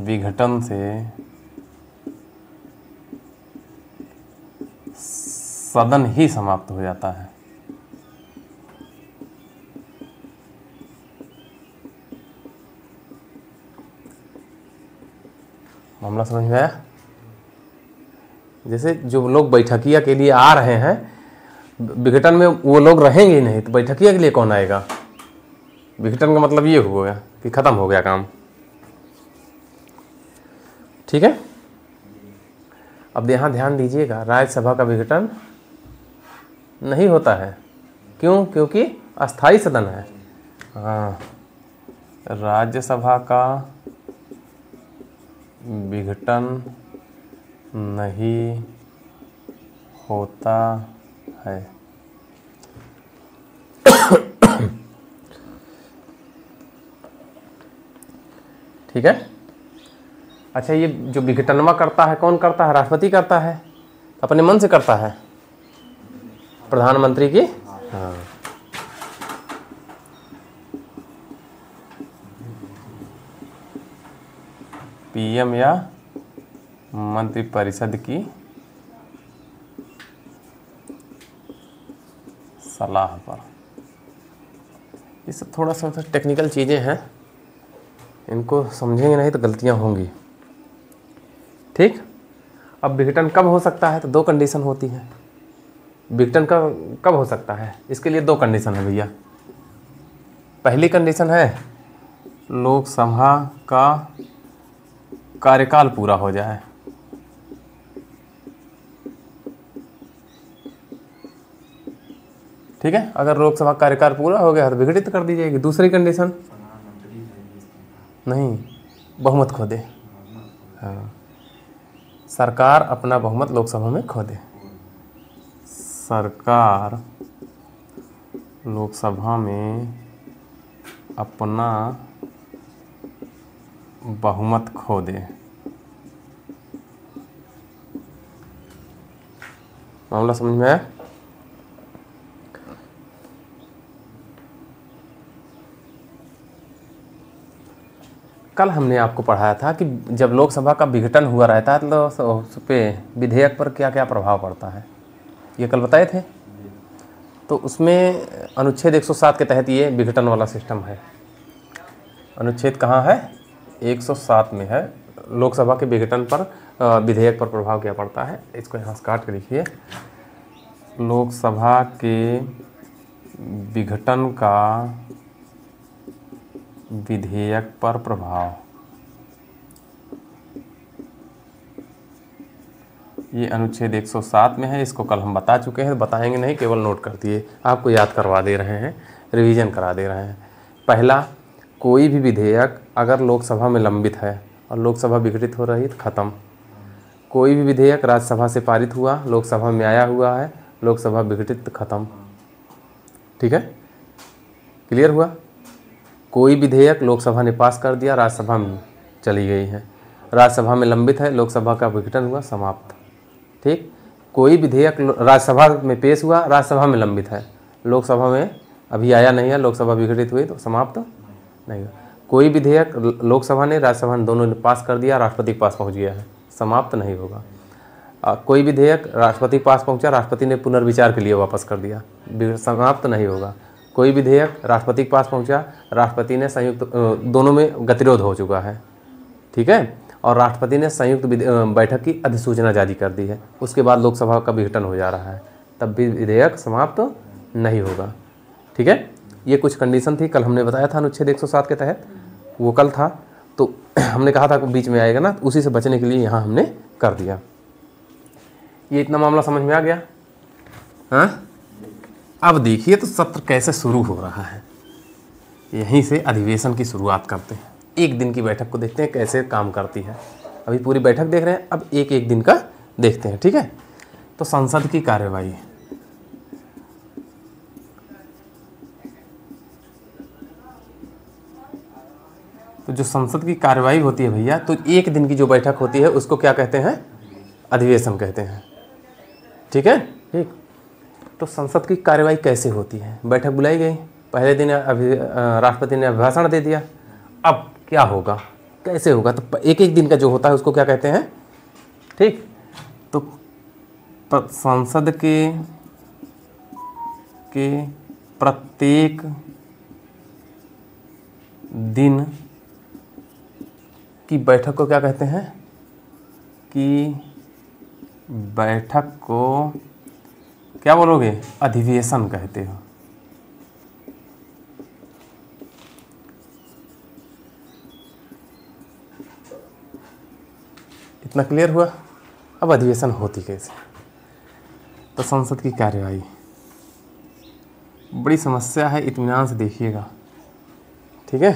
विघटन से सदन ही समाप्त हो जाता है। मामला समझ में आया? जैसे जो लोग बैठकिया के लिए आ रहे हैं, विघटन में वो लोग रहेंगे ही नहीं, तो बैठकिया के लिए कौन आएगा? विघटन का मतलब ये हुआ कि खत्म हो गया काम। ठीक है। अब यहाँ ध्यान दीजिएगा, राज्यसभा का विघटन नहीं होता है। क्यों? क्योंकि अस्थाई सदन है। हाँ, राज्यसभा का विघटन नहीं होता है। ठीक है। अच्छा, ये जो विघटनवा करता है कौन करता है? राष्ट्रपति करता है। अपने मन से करता है, प्रधानमंत्री की। हाँ, पीएम या मंत्रिपरिषद की सलाह पर। ये सब थोड़ा सा टेक्निकल चीज़ें हैं, इनको समझेंगे नहीं तो गलतियां होंगी। ठीक। अब विघटन कब हो सकता है? तो दो कंडीशन होती हैं। विघटन का कब हो सकता है? इसके लिए दो कंडीशन है भैया। पहली कंडीशन है लोकसभा का कार्यकाल पूरा हो जाए। ठीक है। अगर लोकसभा कार्यकाल पूरा हो गया तो विघटित कर दी जाएगी। दूसरी कंडीशन नहीं, बहुमत खो दे। हाँ, सरकार अपना बहुमत लोकसभा में खो दे। सरकार लोकसभा में अपना बहुमत खो दे। मामला समझ में आया? कल हमने आपको पढ़ाया था कि जब लोकसभा का विघटन हुआ रहता है तो उस पे विधेयक पर क्या क्या प्रभाव पड़ता है, ये कल बताए थे। तो उसमें अनुच्छेद 107 के तहत ये विघटन वाला सिस्टम है। अनुच्छेद कहाँ है? 107 में है। लोकसभा के विघटन पर विधेयक पर प्रभाव क्या पड़ता है, इसको यहाँ से काट के लिखिए। लोकसभा के विघटन का विधेयक पर प्रभाव, ये अनुच्छेद 107 में है। इसको कल हम बता चुके हैं, बताएंगे नहीं, केवल नोट कर दिए, आपको याद करवा दे रहे हैं, रिवीजन करा दे रहे हैं। पहला, कोई भी विधेयक अगर लोकसभा में लंबित है और लोकसभा विघटित हो रही है तो ख़त्म। कोई भी विधेयक राज्यसभा से पारित हुआ, लोकसभा में आया हुआ है, लोकसभा विघटित तो ख़त्म। ठीक है, क्लियर हुआ? कोई विधेयक लोकसभा ने पास कर दिया, राज्यसभा में चली गई है, राज्यसभा में लंबित है, लोकसभा का विघटन हुआ, समाप्त। ठीक। कोई विधेयक राज्यसभा में पेश हुआ, राज्यसभा में लंबित है, लोकसभा में अभी आया नहीं है, लोकसभा विघटित हुई तो समाप्त नहीं हुआ। कोई विधेयक लोकसभा ने राज्यसभा ने दोनों ने पास कर दिया, राष्ट्रपति के पास पहुंच गया है, समाप्त नहीं होगा। कोई विधेयक राष्ट्रपति के पास पहुंचा, राष्ट्रपति ने पुनर्विचार के लिए वापस कर दिया, समाप्त नहीं होगा। कोई विधेयक राष्ट्रपति के पास पहुंचा, राष्ट्रपति ने संयुक्त दोनों में गतिरोध हो चुका है, ठीक है, और राष्ट्रपति ने संयुक्त बैठक की अधिसूचना जारी कर दी है, उसके बाद लोकसभा का विघटन हो जा रहा है, तब भी विधेयक समाप्त नहीं होगा, ठीक है। ये कुछ कंडीशन थी, कल हमने बताया था अनुच्छेद 107 के तहत, वो कल था तो हमने कहा था कि बीच में आएगा ना, तो उसी से बचने के लिए यहाँ हमने कर दिया। ये इतना मामला समझ में आ गया। हाँ, अब देखिए तो सत्र कैसे शुरू हो रहा है। यहीं से अधिवेशन की शुरुआत करते हैं। एक दिन की बैठक को देखते हैं कैसे काम करती है। अभी पूरी बैठक देख रहे हैं, अब एक एक दिन का देखते हैं, ठीक है। तो संसद की कार्यवाही, तो जो संसद की कार्यवाही होती है भैया, तो एक दिन की जो बैठक होती है उसको क्या कहते हैं? अधिवेशन कहते हैं, ठीक है। ठीक, तो संसद की कार्यवाही कैसे होती है? बैठक बुलाई गई, पहले दिन राष्ट्रपति ने अभिभाषण दे दिया, अब क्या होगा, कैसे होगा? तो एक एक दिन का जो होता है उसको क्या कहते हैं? ठीक, तो संसद के प्रत्येक दिन की बैठक को क्या कहते हैं? कि बैठक को क्या बोलोगे? अधिवेशन कहते हो। इतना क्लियर हुआ? अब अधिवेशन होती कैसे? तो संसद की कार्यवाही बड़ी समस्या है, इत्मीनान से देखिएगा, ठीक है।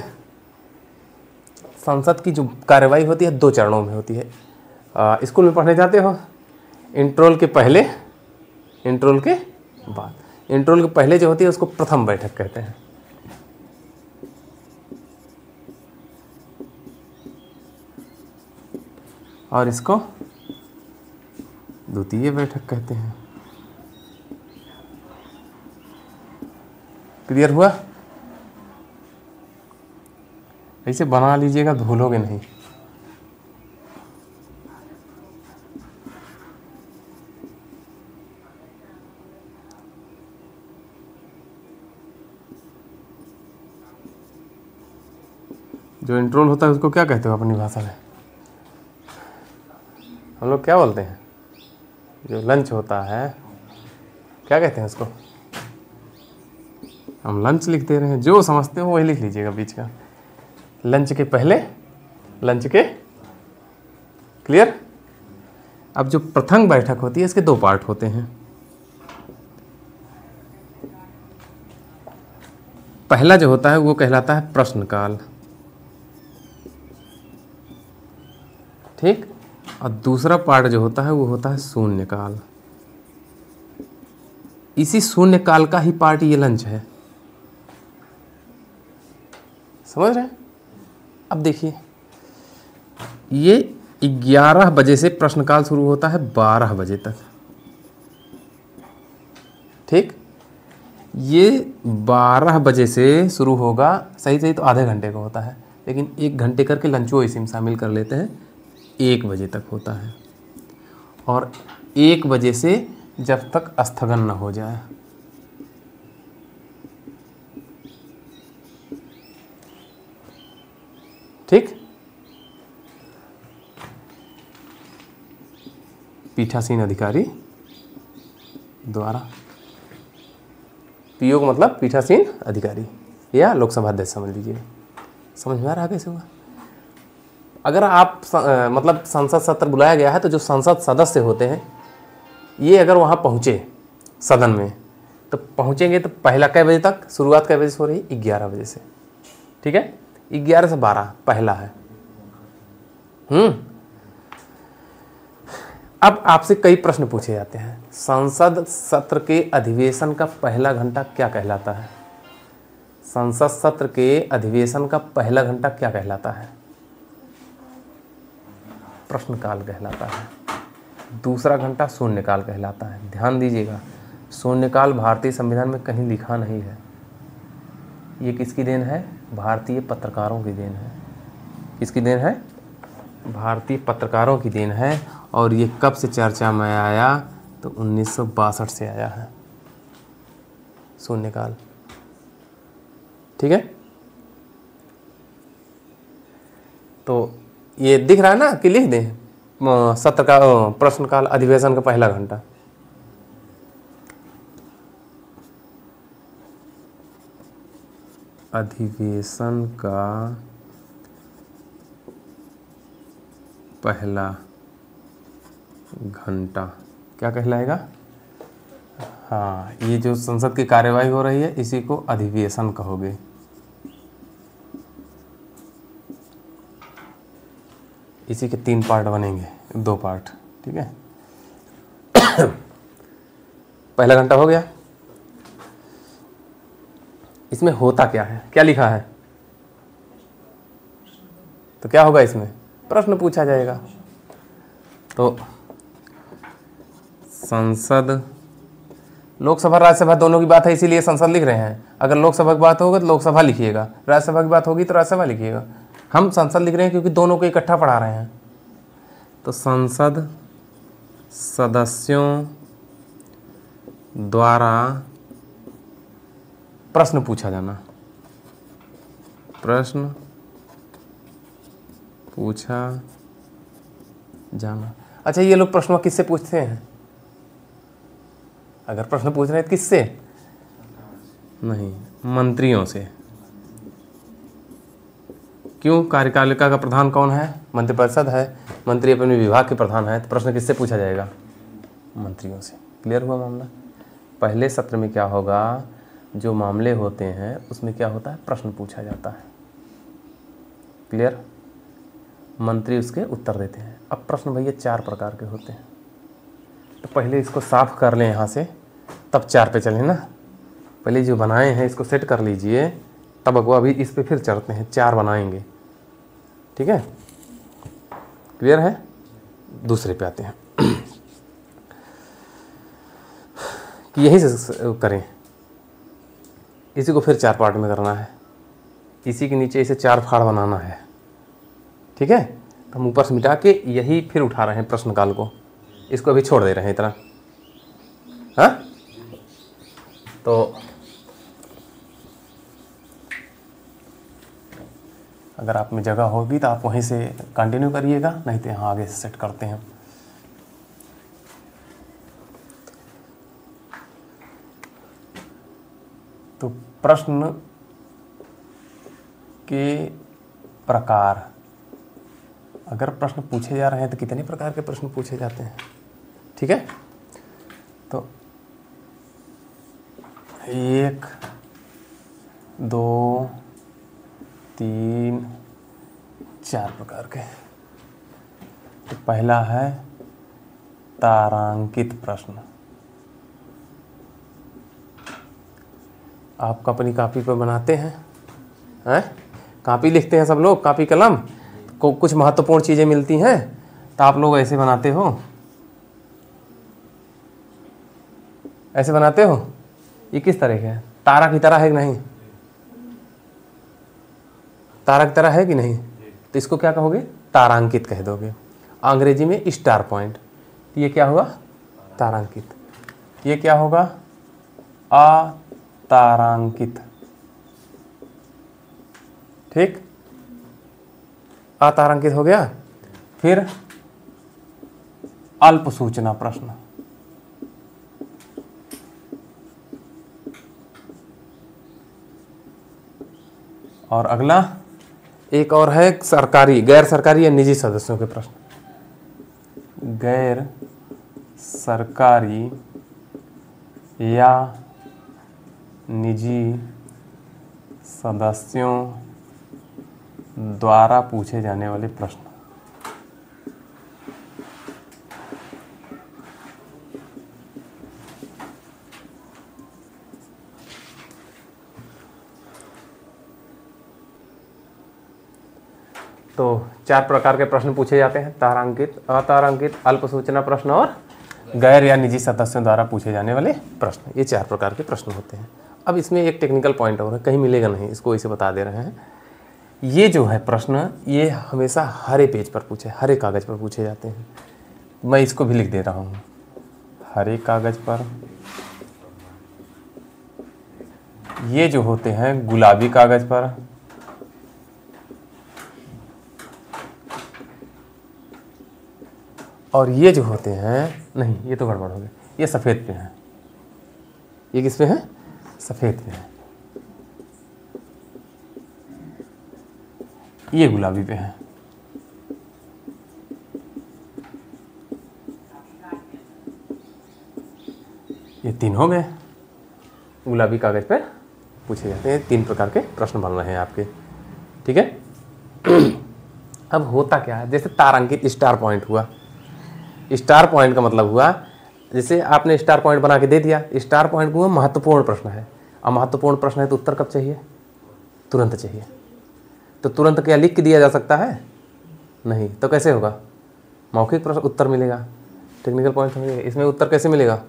संसद की जो कार्यवाही होती है दो चरणों में होती है। स्कूल में पढ़ने जाते हो, इंटरवल के पहले, इंटरवल के बाद। इंटरवल के पहले जो होती है उसको प्रथम बैठक कहते हैं, और इसको द्वितीय बैठक कहते हैं। क्लियर हुआ? ऐसे बना लीजिएगा, भूलोगे नहीं। जो इंटरवल होता है उसको क्या कहते हो अपनी भाषा में? हम लोग क्या बोलते हैं? जो लंच होता है क्या कहते हैं उसको? हम लंच लिख दे रहे हैं, जो समझते हो वही लिख लीजिएगा बीच का। लंच के पहले, लंच के, क्लियर? अब जो प्रथम बैठक होती है इसके दो पार्ट होते हैं। पहला जो होता है वो कहलाता है प्रश्नकाल, ठीक, और दूसरा पार्ट जो होता है वो होता है शून्यकाल। इसी शून्यकाल का ही पार्ट ये लंच है, समझ रहे हैं? अब देखिए, ये 11 बजे से प्रश्नकाल शुरू होता है 12 बजे तक, ठीक। ये 12 बजे से शुरू होगा, सही सही तो आधे घंटे का होता है, लेकिन 1 घंटे करके लंचो इसी में शामिल कर लेते हैं, 1 बजे तक होता है। और 1 बजे से जब तक स्थगन न हो जाए, ठीक। पीठासीन अधिकारी द्वारा, पीओ का मतलब पीठासीन अधिकारी या लोकसभा अध्यक्ष समझ लीजिए। समझ में आ रहा है कैसे हुआ? अगर आप मतलब संसद सत्र बुलाया गया है तो जो संसद सदस्य होते हैं ये अगर वहाँ पहुँचे सदन में, तो पहुँचेंगे तो पहला कै बजे तक, शुरुआत कै बजे से हो रही है? 11 बजे से, ठीक है। 11 से 12 पहला है। अब आपसे कई प्रश्न पूछे जाते हैं, संसद सत्र के अधिवेशन का पहला घंटा क्या कहलाता है? संसद सत्र के अधिवेशन का पहला घंटा क्या कहलाता है? प्रश्नकाल कहलाता है। दूसरा घंटा शून्यकाल कहलाता है। ध्यान दीजिएगा, शून्यकाल भारतीय संविधान में कहीं लिखा नहीं है। ये किसकी देन है? भारतीय पत्रकारों की देन है। किसकी देन है? भारतीय पत्रकारों की देन है। और ये कब से चर्चा में आया? तो 1962 से आया है शून्यकाल। ठीक है, तो ये दिख रहा है ना कि लिख दें सत्र का प्रश्नकाल, अधिवेशन का पहला घंटा। अधिवेशन का पहला घंटा क्या कहलाएगा? हाँ, ये जो संसद की कार्यवाही हो रही है इसी को अधिवेशन कहोगे। इसी के 3 पार्ट बनेंगे, 2 पार्ट। ठीक है पहला घंटा हो गया। इसमें होता क्या है? क्या लिखा है? तो क्या होगा इसमें? प्रश्न पूछा जाएगा। तो संसद, लोकसभा राज्यसभा दोनों की बात है इसीलिए संसद लिख रहे हैं। अगर लोकसभा की बात होगी तो लोकसभा लिखिएगा, राज्यसभा की बात होगी तो राज्यसभा लिखिएगा। हम संसद लिख रहे हैं क्योंकि दोनों को इकट्ठा पढ़ा रहे हैं। तो संसद सदस्यों द्वारा प्रश्न पूछा जाना, प्रश्न पूछा जाना। अच्छा, ये लोग प्रश्न किससे पूछते हैं? अगर प्रश्न पूछ रहे हैं तो किससे? नहीं, मंत्रियों से। क्यों? कार्यपालिका का प्रधान कौन है? मंत्रिपरिषद है। मंत्री अपने विभाग के प्रधान है, तो प्रश्न किससे पूछा जाएगा? मंत्रियों से। क्लियर हुआ मामला? पहले सत्र में क्या होगा? जो मामले होते हैं उसमें क्या होता है? प्रश्न पूछा जाता है। क्लियर? मंत्री उसके उत्तर देते हैं। अब प्रश्न भैया 4 प्रकार के होते हैं, तो पहले इसको साफ कर लें यहाँ से, तब 4 पे चलें ना। पहले जो बनाए हैं इसको सेट कर लीजिए, तब अभी इस पे फिर चढ़ते हैं, 4 बनाएंगे। ठीक है, क्लियर है? दूसरे पे आते हैं कि यही से करें, इसी को फिर 4 पार्ट में करना है। इसी के नीचे इसे 4 फाड़ बनाना है। ठीक है, तो हम ऊपर से मिटा के यही फिर उठा रहे हैं प्रश्नकाल को, इसको अभी छोड़ दे रहे हैं इतना। हाँ, तो अगर आप में जगह होगी तो आप वहीं से कंटिन्यू करिएगा, नहीं तो यहाँ आगे से सेट करते हैं। तो प्रश्न के प्रकार, अगर प्रश्न पूछे जा रहे हैं तो कितने प्रकार के प्रश्न पूछे जाते हैं? ठीक है, तो 1 2 3 4 प्रकार के। तो पहला है तारांकित प्रश्न। आप अपनी कापी पर बनाते हैं? कापी लिखते हैं सब लोग, कापी कलम को कुछ महत्वपूर्ण चीज़ें मिलती हैं तो आप लोग ऐसे बनाते हो, ऐसे बनाते हो। ये किस तरह के है? तारा की तरह है कि नहीं? तारा की तरह है कि नहीं? तो इसको क्या कहोगे? तारांकित कह दोगे। अंग्रेजी में स्टार पॉइंट। ये क्या हुआ? तारांकित। ये क्या होगा? अतारांकित। ठीक, अतारांकित हो गया। फिर अल्प सूचना प्रश्न, और अगला एक और है सरकारी, गैर सरकारी या निजी सदस्यों के प्रश्न। गैर सरकारी या निजी सदस्यों द्वारा पूछे जाने वाले प्रश्न। तो 4 प्रकार के प्रश्न पूछे जाते हैं, तारांकित, अतारांकित, अल्प सूचना प्रश्न और गैर या निजी सदस्यों द्वारा पूछे जाने वाले प्रश्न। ये 4 प्रकार के प्रश्न होते हैं। अब इसमें एक टेक्निकल पॉइंट और है, कहीं मिलेगा नहीं, इसको इसे बता दे रहे हैं। ये जो है प्रश्न, ये हमेशा हरे पेज पर पूछे, हरे कागज़ पर पूछे जाते हैं। मैं इसको भी लिख दे रहा हूँ, हरे कागज़ पर। ये जो होते हैं गुलाबी कागज़ पर, और ये जो होते हैं, नहीं ये तो गड़बड़ हो गया, ये सफ़ेद पे हैं। ये किस पे है? सफ़ेद पे है। ये गुलाबी पे है। ये 3 हो गए, गुलाबी कागज़ पर पूछे जाते हैं। 3 प्रकार के प्रश्न बन रहे हैं आपके, ठीक है। अब होता क्या है, जैसे तारांकित स्टार पॉइंट हुआ। स्टार पॉइंट का मतलब हुआ, जैसे आपने स्टार पॉइंट बना के दे दिया, स्टार पॉइंट को महत्वपूर्ण प्रश्न है। अब महत्वपूर्ण प्रश्न है तो उत्तर कब चाहिए? तुरंत चाहिए। तो तुरंत क्या लिख के दिया जा सकता है? नहीं। तो कैसे होगा? मौखिक प्रश्न उत्तर मिलेगा। टेक्निकल पॉइंट समझिए, इसमें उत्तर कैसे मिलेगा?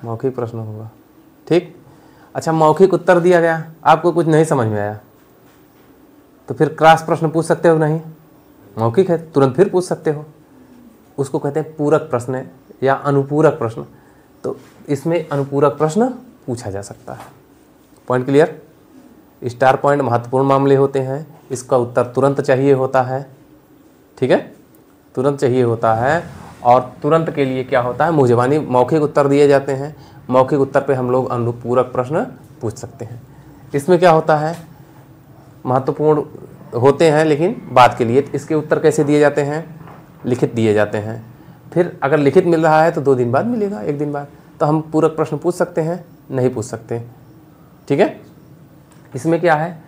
मौखिक प्रश्न होगा, ठीक। अच्छा, मौखिक उत्तर दिया गया, आपको कुछ नहीं समझ में आया, तो फिर क्रॉस प्रश्न पूछ सकते हो? नहीं, मौखिक है, तुरंत फिर पूछ सकते हो। उसको कहते हैं पूरक प्रश्न या अनुपूरक प्रश्न। तो इसमें अनुपूरक प्रश्न पूछा जा सकता है। Point clear? स्टार पॉइंट महत्वपूर्ण मामले होते हैं, इसका उत्तर तुरंत चाहिए होता है, ठीक है, तुरंत चाहिए होता है। और तुरंत के लिए क्या होता है? मुंहजबानी मौखिक उत्तर दिए जाते हैं। मौखिक उत्तर पे हम लोग अनुपूरक प्रश्न पूछ सकते हैं। इसमें क्या होता है? महत्वपूर्ण होते हैं लेकिन बाद के लिए। इसके उत्तर कैसे दिए जाते हैं? लिखित दिए जाते हैं। फिर अगर लिखित मिल रहा है तो 2 दिन बाद मिलेगा, 1 दिन बाद। तो हम पूरक प्रश्न पूछ सकते हैं? नहीं पूछ सकते, ठीक है। इसमें क्या है?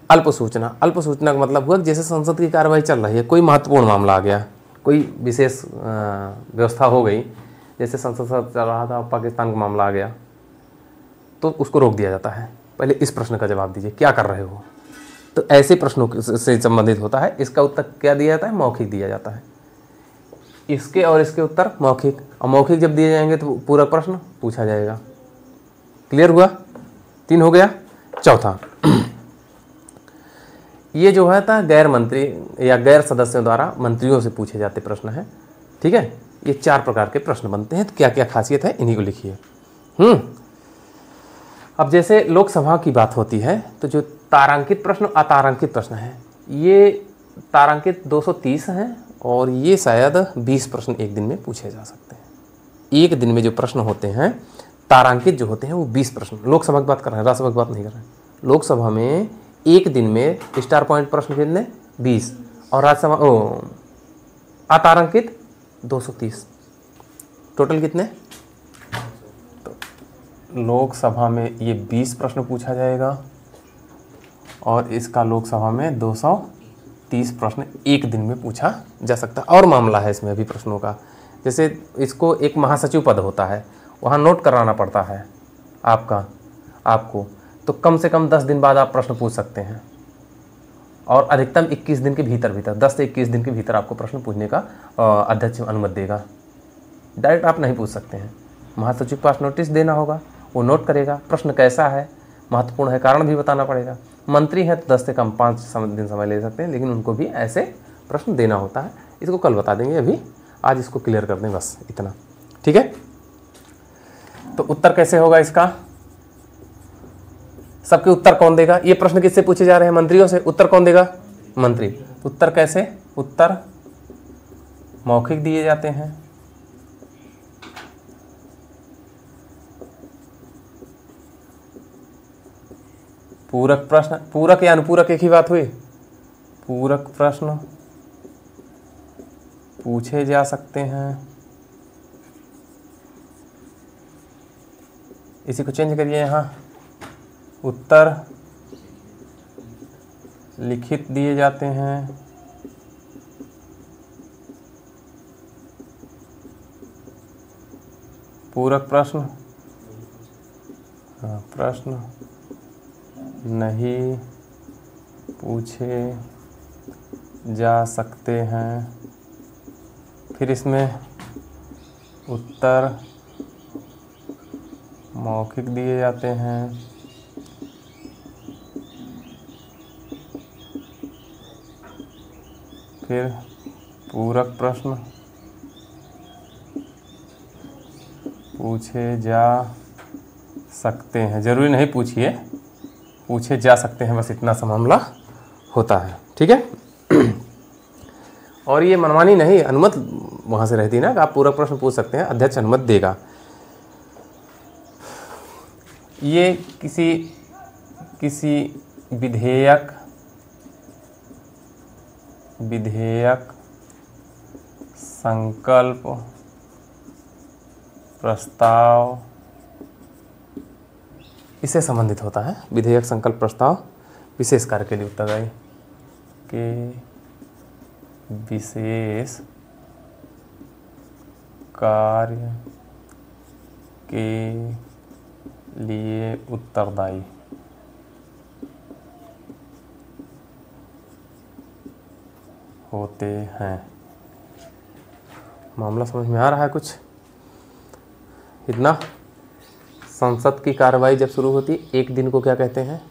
अल्प सूचना। अल्प सूचना का मतलब हुआ जैसे संसद की कार्रवाई चल रही है, कोई महत्वपूर्ण मामला आ गया, कोई विशेष व्यवस्था हो गई, जैसे संसद चल रहा था, पाकिस्तान का मामला आ गया, तो उसको रोक दिया जाता है। पहले इस प्रश्न का जवाब दीजिए, क्या कर रहे हो? तो ऐसे प्रश्नों से संबंधित होता है। इसका उत्तर क्या दिया जाता है? मौखिक दिया जाता है। इसके और इसके उत्तर मौखिक, और मौखिक जब दिए जाएंगे तो पूरा प्रश्न पूछा जाएगा। क्लियर हुआ? 3 हो गया। चौथा, ये जो है था गैर मंत्री या गैर सदस्यों द्वारा मंत्रियों से पूछे जाते प्रश्न है, ठीक है। ये 4 प्रकार के प्रश्न बनते हैं। तो क्या क्या खासियत है, इन्हीं को लिखिए। अब जैसे लोकसभा की बात होती है, तो जो तारांकित प्रश्न, अतारांकित प्रश्न है, ये तारांकित 230 हैं और ये शायद 20 प्रश्न एक दिन में पूछे जा सकते हैं। एक दिन में जो प्रश्न होते हैं तारांकित जो होते हैं वो 20 प्रश्न। लोकसभा की बात कर रहे हैं, राज्यसभा की बात नहीं कर रहे हैं। लोकसभा में एक दिन में स्टार पॉइंट प्रश्न कितने? 20, और राज्यसभा अतारांकित 230। टोटल कितने? तो लोकसभा में ये 20 प्रश्न पूछा जाएगा और इसका लोकसभा में 230 प्रश्न एक दिन में पूछा जा सकता है। और मामला है इसमें भी प्रश्नों का, जैसे इसको एक महासचिव पद होता है, वहाँ नोट कराना पड़ता है आपको, तो कम से कम 10 दिन बाद आप प्रश्न पूछ सकते हैं, और अधिकतम 21 दिन के भीतर 10 से 21 दिन के भीतर आपको प्रश्न पूछने का अध्यक्ष अनुमति देगा। डायरेक्ट आप नहीं पूछ सकते हैं, महासचिव के पास नोटिस देना होगा, वो नोट करेगा प्रश्न कैसा है, महत्वपूर्ण है, कारण भी बताना पड़ेगा। मंत्री है तो 10 से कम 5 दिन समय ले सकते हैं, लेकिन उनको भी ऐसे प्रश्न देना होता है। इसको कल बता देंगे, अभी आज इसको क्लियर कर दें, बस इतना, ठीक है। तो उत्तर कैसे होगा इसका? सबके उत्तर कौन देगा? ये प्रश्न किससे पूछे जा रहे हैं? मंत्रियों से। उत्तर कौन देगा? मंत्री। उत्तर कैसे? उत्तर मौखिक दिए जाते हैं। पूरक प्रश्न, पूरक या अनुपूरक एक ही बात हुई। पूरक प्रश्न पूछे जा सकते हैं। इसी को चेंज करिए, यहाँ उत्तर लिखित दिए जाते हैं। पूरक प्रश्न, प्रश्न नहीं पूछे जा सकते हैं। फिर इसमें उत्तर मौखिक दिए जाते हैं। फिर पूरक प्रश्न पूछे जा सकते हैं, जरूरी नहीं पूछिए, पूछे जा सकते हैं, बस इतना सा मामला होता है। ठीक है। और ये मनमानी नहीं, अनुमति वहाँ से रहती है ना कि आप पूरक प्रश्न पूछ सकते हैं, अध्यक्ष अनुमति देगा। ये किसी विधेयक संकल्प प्रस्ताव इससे संबंधित होता है। विधेयक संकल्प प्रस्ताव विशेष कार्य के लिए उत्तरदायी के विशेष कार्य के लिए उत्तरदायी होते हैं। मामला समझ में आ रहा है कुछ? इतना। संसद की कार्रवाई जब शुरू होती है, एक दिन को क्या कहते हैं?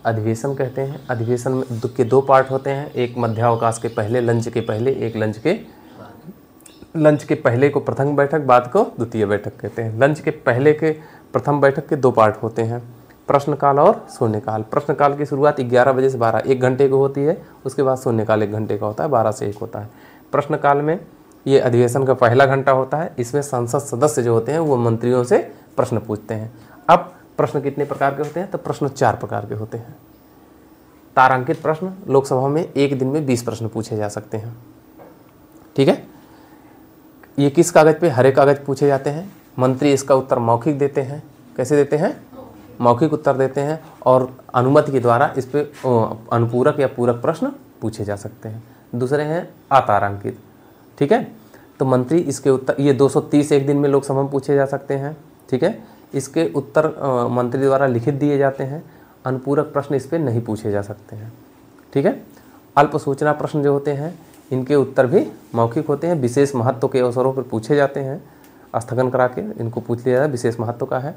अधिवेशन कहते हैं। अधिवेशन में के दो पार्ट होते हैं, एक मध्यावकाश के पहले, लंच के पहले, एक लंच के पहले को प्रथम बैठक, बाद को द्वितीय बैठक कहते हैं। लंच के पहले के प्रथम बैठक के दो पार्ट होते हैं, प्रश्नकाल और शून्यकाल। प्रश्नकाल की शुरुआत 11 बजे से 12, 1 घंटे को होती है। उसके बाद शून्यकाल 1 घंटे का होता है, 12 से 1 होता है। प्रश्नकाल में ये अधिवेशन का पहला घंटा होता है। इसमें संसद सदस्य जो होते हैं वो मंत्रियों से प्रश्न पूछते हैं। अब प्रश्न कितने प्रकार के होते हैं? तो प्रश्न 4 प्रकार के होते हैं। तारांकित प्रश्न, लोकसभा में एक दिन में 20 प्रश्न पूछे जा सकते हैं। ठीक है। ये किस कागज पे? हरे कागज पूछे जाते हैं। मंत्री इसका उत्तर मौखिक देते हैं। कैसे देते हैं? मौखिक उत्तर देते हैं, और अनुमति के द्वारा इस पे अनुपूरक या पूरक प्रश्न पूछे जा सकते हैं। दूसरे हैं अतारांकित। ठीक है। तो मंत्री इसके उत्तर, ये 230 एक दिन में लोकसभा में पूछे जा सकते हैं। ठीक है। इसके उत्तर मंत्री द्वारा लिखित दिए जाते हैं। अनुपूरक प्रश्न इस पे नहीं पूछे जा सकते हैं। ठीक है। अल्प सूचना प्रश्न जो होते हैं, इनके उत्तर भी मौखिक होते हैं। विशेष महत्व के अवसरों पर पूछे जाते हैं, स्थगन करा के इनको पूछ लिया जाता है, विशेष महत्व का है,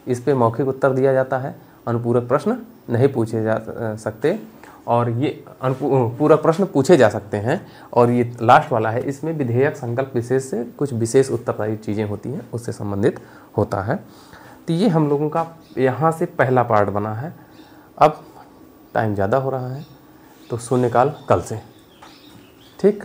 इस पे मौखिक उत्तर दिया जाता है। अनुपूरक प्रश्न नहीं पूछे जा सकते, और ये पूरक प्रश्न पूछे जा सकते हैं। और ये लास्ट वाला है, इसमें विधेयक संकल्प विशेष से कुछ विशेष उत्तरदायी चीज़ें होती हैं, उससे संबंधित होता है। तो ये हम लोगों का यहाँ से पहला पार्ट बना है। अब टाइम ज़्यादा हो रहा है, तो शून्यकाल कल से। ठीक।